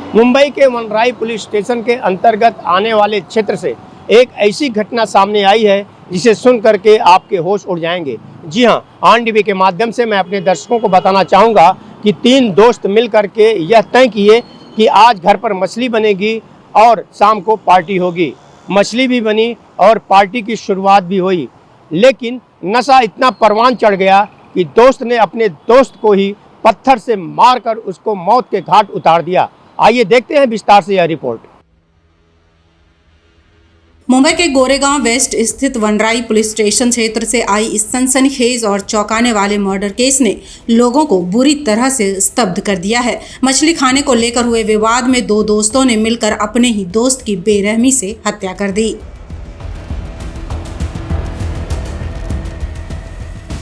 मुंबई के वनराई police station के अंतर्गत आने वाले क्षेत्र से एक ऐसी घटना सामने आई है जिसे सुन करके आपके होश उड़ जाएंगे। जी हां, ऑन टीवी के माध्यम से मैं अपने दर्शकों को बताना चाहूँगा कि 3 दोस्त मिल करके यह तय किए कि आज घर पर मछली बनेगी और शाम को पार्टी होगी। मछली भी बनी और पार्टी की शुरुआत भी हुई, लेकिन नशा इतना परवान चढ़ गया कि दोस्त ने अपने दोस्त को ही पत्थर से मारकर उसको मौत के घाट उतार दिया। आइए देखते हैं विस्तार से यह रिपोर्ट। मुंबई के गोरेगांव वेस्ट स्थित वनराई पुलिस स्टेशन क्षेत्र से आई इस सनसनीखेज और चौंकाने वाले मर्डर केस ने लोगों को बुरी तरह से स्तब्ध कर दिया है। मछली खाने को लेकर हुए विवाद में 2 दोस्तों ने मिलकर अपने ही दोस्त की बेरहमी से हत्या कर दी।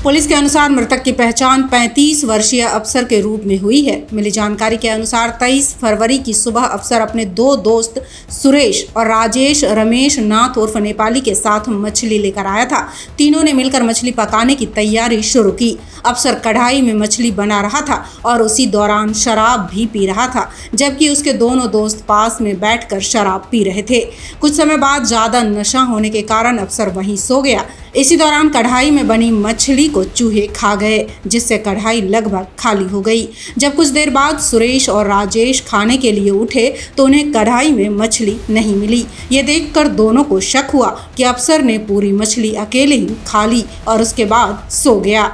पुलिस के अनुसार मृतक की पहचान 35 वर्षीय अफसर के रूप में हुई है। मिली जानकारी के अनुसार 23 फरवरी की सुबह अफसर अपने 2 दोस्त सुरेश और राजेश रमेश नाथ उर्फ नेपाली के साथ मछली लेकर आया था। तीनों ने मिलकर मछली पकाने की तैयारी शुरू की। अफसर कढ़ाई में मछली बना रहा था और उसी दौरान शराब भी पी रहा था, जबकि उसके दोनों दोस्त पास में बैठकर शराब पी रहे थे। कुछ समय बाद ज्यादा नशा होने के कारण अफसर वहीं सो गया। इसी दौरान कढ़ाई में बनी मछली को चूहे खा गए, जिससे कढ़ाई लगभग खाली हो गई। जब कुछ देर बाद सुरेश और राजेश खाने के लिए उठे तो उन्हें कढ़ाई में मछली नहीं मिली। ये देखकर दोनों को शक हुआ कि अफसर ने पूरी मछली अकेले ही खा ली और उसके बाद सो गया।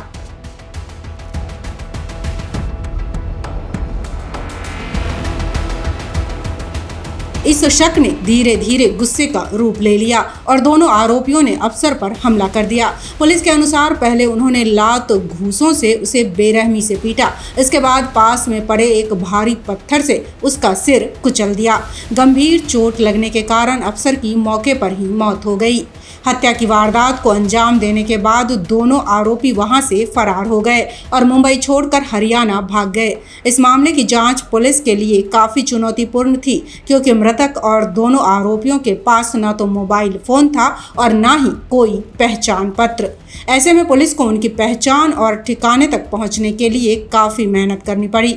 इस शक ने धीरे धीरे गुस्से का रूप ले लिया और दोनों आरोपियों ने अफसर पर हमला कर दिया। पुलिस के अनुसार पहले उन्होंने लात घूंसों से उसे बेरहमी से पीटा। इसके बाद पास में पड़े एक भारी पत्थर से उसका सिर कुचल दिया। गंभीर चोट लगने के कारण अफसर की मौके पर ही मौत हो गई। हत्या की वारदात को अंजाम देने के बाद दोनों आरोपी वहां से फरार हो गए और मुंबई छोड़कर हरियाणा भाग गए। इस मामले की जांच पुलिस के लिए काफी चुनौतीपूर्ण थी, क्योंकि मृतक और दोनों आरोपियों के पास न तो मोबाइल फोन था और न ही कोई पहचान पत्र। ऐसे में पुलिस को उनकी पहचान और ठिकाने तक पहुंचने के लिए काफी मेहनत करनी पड़ी।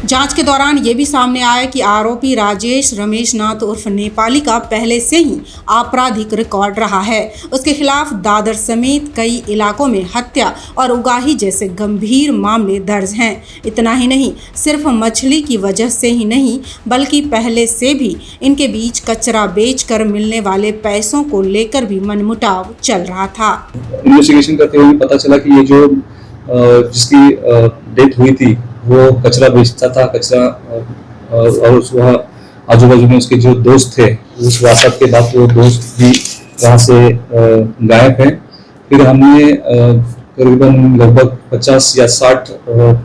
जांच के दौरान ये भी सामने आया कि आरोपी राजेश रमेश नाथ उर्फ नेपाली का पहले से ही आपराधिक रिकॉर्ड रहा है। उसके खिलाफ दादर समेत कई इलाकों में हत्या और उगाही जैसे गंभीर मामले दर्ज हैं। इतना ही नहीं, सिर्फ मछली की वजह से ही नहीं, बल्कि पहले से भी इनके बीच कचरा बेचकर मिलने वाले पैसों को लेकर भी मनमुटाव चल रहा था। इन्वेस्टिगेशन करते हुए पता चला कि ये जो जिसकी डेथ हुई थी वो कचरा बेचता था। और वहाँ आजू बाजू में उसके जो दोस्त थे, उस वारदात के बाद वो दोस्त भी वहाँ से गायब हैं। फिर हमने करीबन लगभग 50 या 60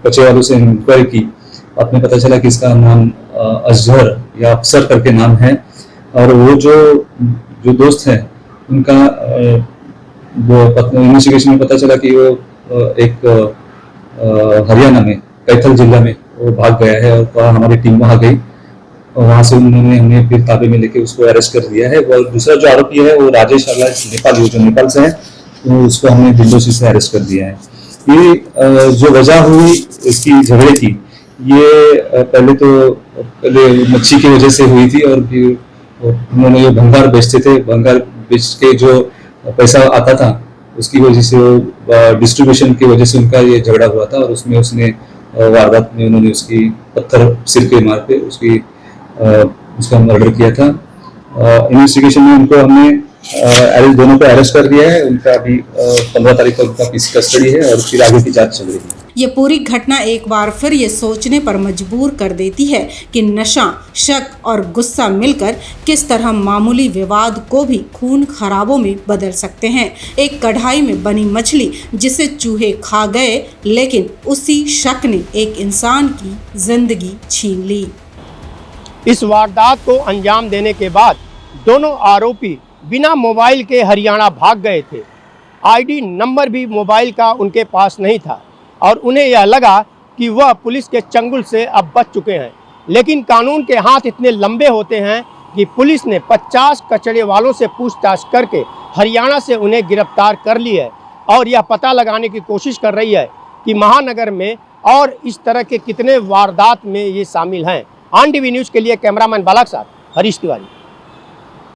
कचरे वालों से इंक्वायरी की। बाद में पता चला कि इसका नाम अजहर या अफसर करके नाम है। और वो जो दोस्त हैं उनका वो इन्वेस्टिगेशन में पता चला कि वो एक हरियाणा में कैथल जिला में वो भाग गया है और हमारी टीम वहाँ गई और वहाँ से उन्होंने हमें फिर ताबे में लेके उसको अरेस्ट कर दिया है। और दूसरा जो आरोपी है वो राजेश नेपाली, जो नेपाल से है, तो उसको हमने दिल्ली से अरेस्ट कर दिया है। ये जो वजह हुई इसकी झगड़े की, ये पहले मच्छी की वजह से हुई थी और फिर उन्होंने जो भंगार बेचते थे, भंगार बेच के जो पैसा आता था उसकी वजह से, डिस्ट्रीब्यूशन की वजह से उनका ये झगड़ा हुआ था। और उसमें उसने वारदात में उन्होंने उसकी पत्थर सिर के मार पे उसका मर्डर किया था। इन्वेस्टिगेशन में उनको हमने दोनों को अरेस्ट कर दिया है। उनका अभी 15 तारीख को उनका पीसी कस्टडी है और फिर आगे की जांच चल रही है। ये पूरी घटना एक बार फिर ये सोचने पर मजबूर कर देती है कि नशा, शक और गुस्सा मिलकर किस तरह मामूली विवाद को भी खून खराबों में बदल सकते हैं। एक कढ़ाई में बनी मछली जिसे चूहे खा गए, लेकिन उसी शक ने एक इंसान की जिंदगी छीन ली। इस वारदात को अंजाम देने के बाद दोनों आरोपी बिना मोबाइल के हरियाणा भाग गए थे। आईडी नंबर भी मोबाइल का उनके पास नहीं था और उन्हें यह लगा कि वह पुलिस के चंगुल से अब बच चुके हैं। लेकिन कानून के हाथ इतने लंबे होते हैं कि पुलिस ने 50 कचड़े वालों से पूछताछ करके हरियाणा से उन्हें गिरफ्तार कर ली है और यह पता लगाने की कोशिश कर रही है कि महानगर में और इस तरह के कितने वारदात में ये शामिल हैं। ऑन टीवी न्यूज़ के लिए कैमरामैन बालक साथ हरीश तिवारी।